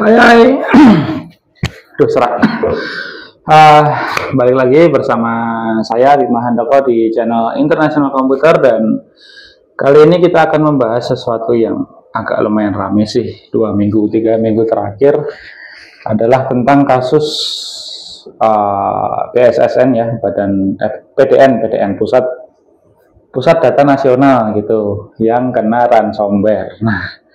Hai, hai. Duh, serak. Balik lagi bersama saya Bima Handoko di channel International Komputer, dan kali ini kita akan membahas sesuatu yang agak lumayan rame sih 3 minggu terakhir, adalah tentang kasus BSSN ya, PDN Pusat Data Nasional gitu, yang kena ransomware. Nah,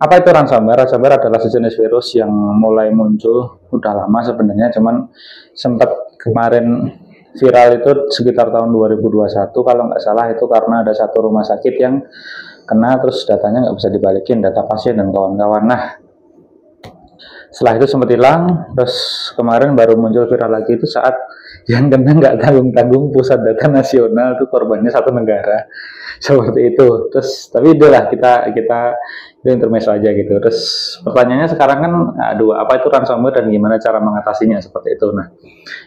apa itu ransomware? Ransomware adalah sejenis virus yang mulai muncul udah lama sebenarnya, cuman sempat kemarin viral itu sekitar tahun 2021 kalau nggak salah, itu karena ada satu rumah sakit yang kena, terus datanya nggak bisa dibalikin, data pasien dan kawan-kawan. Nah, setelah itu sempat hilang, terus kemarin baru muncul viral lagi itu saat yang kena nggak tanggung-tanggung Pusat Data Nasional, itu korbannya satu negara seperti itu. Terus tapi itulah kita itu intermezzo aja gitu. Terus pertanyaannya sekarang kan dua, apa itu ransomware dan gimana cara mengatasinya seperti itu. Nah,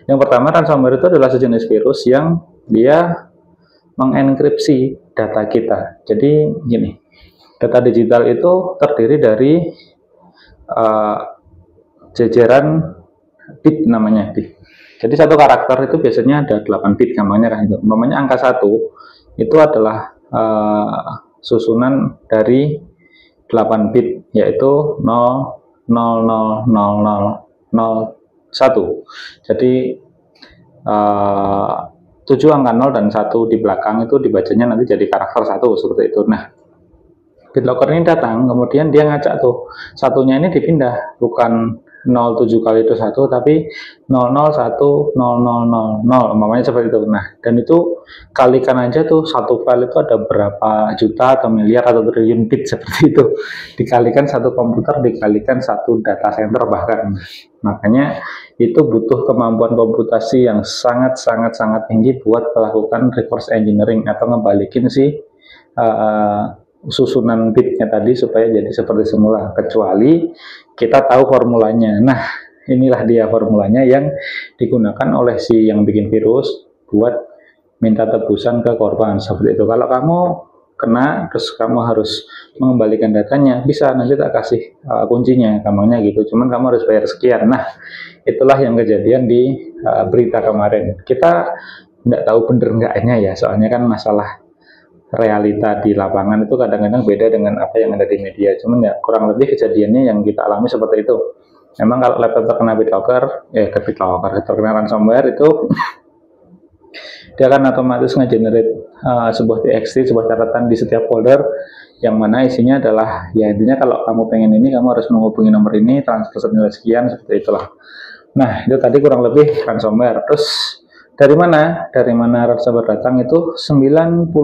yang pertama, ransomware itu adalah sejenis virus yang dia mengenkripsi data kita. Jadi gini, data digital itu terdiri dari jajaran bit, namanya bit. Jadi satu karakter itu biasanya ada 8 bit, namanya kan itu. Namanya angka 1 itu adalah susunan dari 8 bit, yaitu 0, 0, 0, 0, 0, 0, 1. Jadi 7 angka 0 dan 1 di belakang itu dibacanya nanti jadi karakter 1 seperti itu. Nah, BitLocker ini datang, kemudian dia ngacak tuh satunya ini dipindah, bukan 07 kali itu 1, tapi 001 0000 umpamanya seperti itu. Nah, dan itu kalikan aja tuh, satu file itu ada berapa juta atau miliar atau triliun bit seperti itu, dikalikan satu komputer, dikalikan satu data center bahkan. Makanya itu butuh kemampuan komputasi yang sangat tinggi buat melakukan reverse engineering atau ngebalikin si susunan bitnya tadi supaya jadi seperti semula, kecuali kita tahu formulanya. Nah, inilah dia formulanya yang digunakan oleh si yang bikin virus buat minta tebusan ke korban seperti itu. Kalau kamu kena terus kamu harus mengembalikan datanya, bisa, nanti tak kasih kuncinya, gampangnya gitu, cuman kamu harus bayar sekian. Nah, itulah yang kejadian di berita kemarin. Kita nggak tahu bener enggaknya ya, soalnya kan masalah realita di lapangan itu kadang-kadang beda dengan apa yang ada di media. Cuman ya kurang lebih kejadiannya yang kita alami seperti itu. Memang kalau laptop terkena terkena ransomware itu dia akan otomatis nge-generate sebuah TXT, sebuah catatan di setiap folder, yang mana isinya adalah, ya intinya kalau kamu pengen ini, kamu harus menghubungi nomor ini, transfer senilai sekian, seperti itulah. Nah, itu tadi kurang lebih ransomware. Terus dari mana ransomware datang? Itu 99%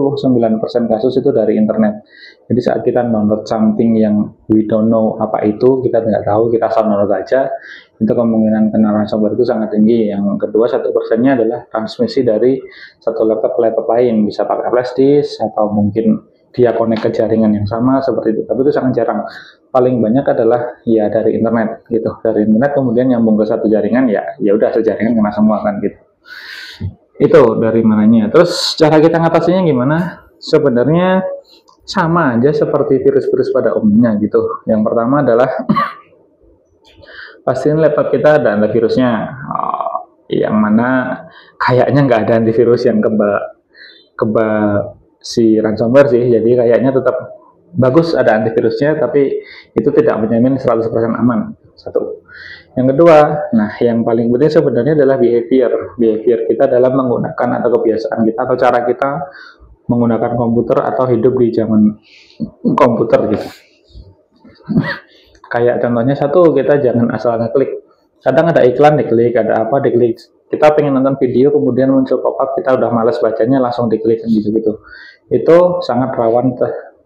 kasus itu dari internet. Jadi saat kita download something yang we don't know apa itu, kita tidak tahu, kita asal download aja, itu kemungkinan kena ransomware itu sangat tinggi. Yang kedua, 1%-nya adalah transmisi dari satu laptop ke laptop lain, bisa pakai flash disk atau mungkin dia connect ke jaringan yang sama seperti itu. Tapi itu sangat jarang. Paling banyak adalah ya dari internet gitu. Dari internet kemudian nyambung ke satu jaringan, ya udah sejaringan kena semua kan gitu. Itu dari mananya. Terus cara kita ngatasinya gimana? Sebenarnya sama aja seperti virus-virus pada umumnya gitu. Yang pertama adalah pastiin laptop kita ada antivirusnya, yang mana kayaknya nggak ada antivirus yang keba si ransomware sih. Jadi kayaknya tetap bagus ada antivirusnya, tapi itu tidak menjamin 100% aman. Satu. Yang kedua, nah yang paling penting sebenarnya adalah behavior kita dalam menggunakan, atau kebiasaan kita atau cara kita menggunakan komputer atau hidup di zaman komputer gitu. Kayak contohnya satu, kita jangan asal ngeklik. Kadang ada iklan diklik, ada apa diklik. Kita pengen nonton video kemudian muncul pop-up, kita udah males bacanya langsung diklik gitu-gitu. Itu sangat rawan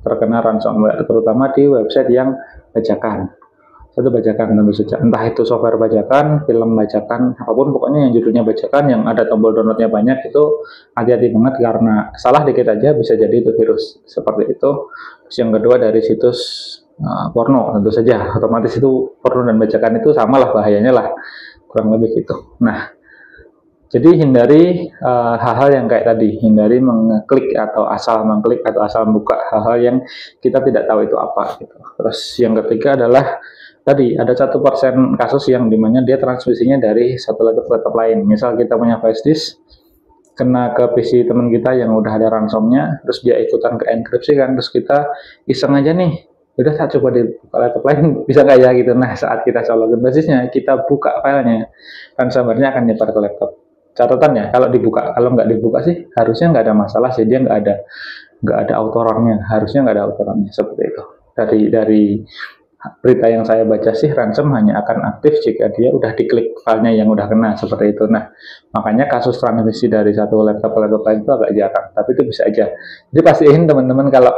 terkena ransomware, terutama di website yang bajakan. Satu bajakan tentu saja, entah itu software bajakan, film bajakan, apapun pokoknya yang judulnya bajakan, yang ada tombol downloadnya banyak, itu hati-hati banget karena salah dikit aja bisa jadi itu virus seperti itu. Terus yang kedua, dari situs porno, tentu saja otomatis itu porno dan bajakan itu sama lah bahayanya lah, kurang lebih gitu. Nah, jadi hindari hal-hal yang kayak tadi, hindari mengklik atau asal mengklik atau asal buka hal-hal yang kita tidak tahu itu apa gitu. Terus yang ketiga adalah tadi ada 1% kasus yang dimana dia transmisinya dari satu laptop ke laptop lain. Misal kita punya flash disk kena ke PC teman kita yang udah ada ransomnya, terus dia ikutan ke enkripsi kan, terus kita iseng aja nih, udah saya coba di laptop lain bisa nggak ya gitu. Nah saat kita colokin basisnya, kita buka filenya, ransomware-nya akan nyebar ke laptop. Catatan ya, kalau dibuka, kalau nggak dibuka sih harusnya nggak ada masalah sih, dia nggak ada autorangnya, harusnya nggak ada autorangnya seperti itu. Dari berita yang saya baca sih, ransom hanya akan aktif jika dia udah diklik filenya yang udah kena, seperti itu. Nah, makanya kasus transmisi dari satu laptop ke laptop lain itu agak jarang, tapi itu bisa aja. Jadi pastiin teman-teman kalau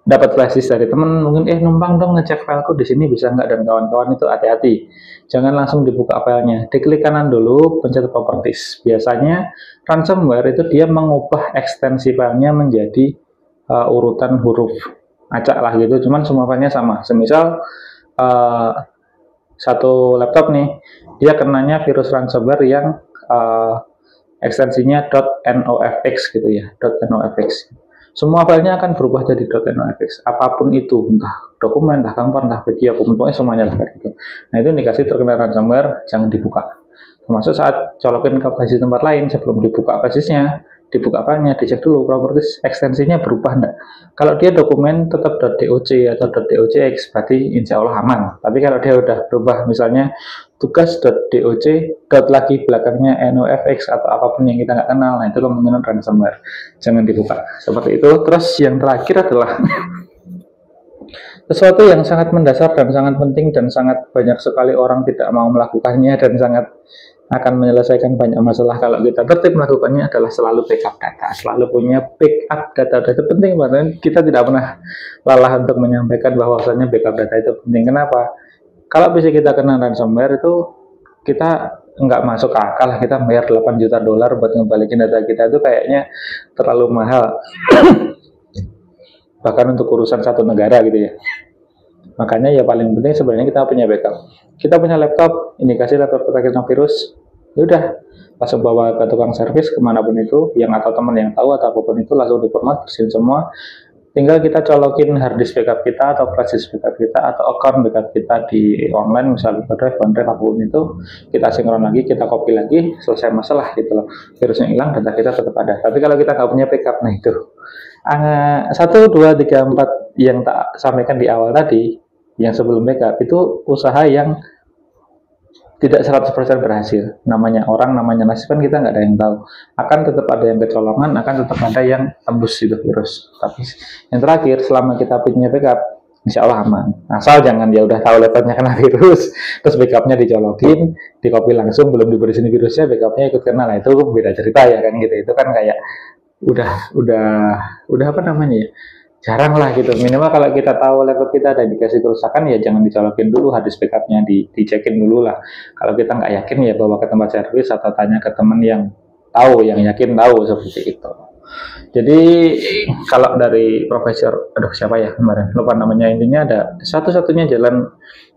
dapat flash disk dari teman, mungkin numpang dong ngecek fileku di sini bisa nggak, dan kawan-kawan itu hati-hati. Jangan langsung dibuka filenya, diklik kanan dulu, pencet properties. Biasanya ransomware itu dia mengubah ekstensi filenya menjadi urutan huruf acak lah gitu, cuman semua filenya sama. Semisal satu laptop nih, dia kenanya virus ransomware yang ekstensinya .nofx gitu ya, .nofx. Semua filenya akan berubah jadi .nofx, apapun itu, entah dokumen, entah gambar, entah video, pokoknya semuanya lah gitu. Nah itu indikasi terkena ransomware, jangan dibuka. Termasuk saat colokin ke basis tempat lain, sebelum dibuka basisnya, dibuka filenya, dicek dulu properties ekstensinya berubah enggak. Kalau dia dokumen tetap .doc atau .docx, berarti insya Allah aman. Tapi kalau dia udah berubah, misalnya tugas.doc, lagi belakangnya nofx atau apapun yang kita nggak kenal, nah itu kemungkinan ransomware, jangan dibuka. Seperti itu. Terus yang terakhir adalah sesuatu yang sangat mendasar dan sangat penting dan sangat banyak sekali orang tidak mau melakukannya dan sangat akan menyelesaikan banyak masalah kalau kita tertib melakukannya, adalah selalu backup data. Selalu punya backup data. Itu penting banget. Kita tidak pernah lelah untuk menyampaikan bahwasanya backup data itu penting. Kenapa? Kalau bisa kita kena ransomware itu kita nggak masuk akal, kita bayar 8 juta dolar buat ngebalikin data kita, itu kayaknya terlalu mahal. Bahkan untuk urusan satu negara gitu ya. Makanya ya paling penting sebenarnya kita punya backup. Kita punya laptop, indikasi laptop kita kena virus, ya udah langsung bawa ke tukang servis kemanapun itu, yang atau teman yang tahu atau apapun itu, langsung diformat, bersihin semua. Tinggal kita colokin hard disk backup kita atau flash disk backup kita atau account backup kita di online, misalnya OneDrive, apapun itu, kita sinkron lagi, kita copy lagi, selesai masalah gitu loh. Virusnya hilang, data kita tetap ada. Tapi kalau kita nggak punya backup, nah itu 1, 2, 3, 4 yang tak sampaikan di awal tadi, yang sebelum backup, itu usaha yang tidak 100% berhasil. Namanya orang, namanya nasib, kan kita nggak ada yang tahu. Akan tetap ada yang kecolongan, akan tetap ada yang tembus itu virus. Tapi yang terakhir, selama kita punya backup, insya Allah aman. Asal jangan dia udah tahu laptopnya kena virus, terus backupnya dicolokin, di copy langsung, belum diberi sini virusnya, backupnya ikut kena. Nah itu beda cerita ya kan gitu. Itu kan kayak udah apa namanya ya, jarang lah gitu. Minimal kalau kita tahu laptop kita ada indikasi kerusakan, ya jangan dicolokin dulu, hard disk backupnya dicekin dulu lah. Kalau kita nggak yakin, ya bawa ke tempat servis atau tanya ke teman yang tahu, yang yakin tahu, seperti itu. Jadi kalau dari Profesor, siapa ya kemarin, lupa namanya, intinya ada satu-satunya jalan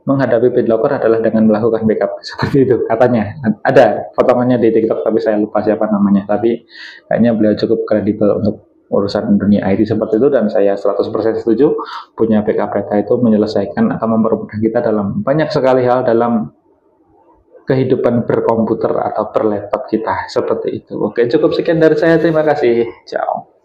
menghadapi BitLocker adalah dengan melakukan backup, seperti itu katanya. Ada potongannya di TikTok, tapi saya lupa siapa namanya. Tapi kayaknya beliau cukup kredibel untuk urusan dunia IT seperti itu, dan saya 100% setuju. Punya backup data itu menyelesaikan atau mempermudah kita dalam banyak sekali hal dalam kehidupan berkomputer atau berlaptop kita, seperti itu. Oke, cukup sekian dari saya. Terima kasih. Ciao.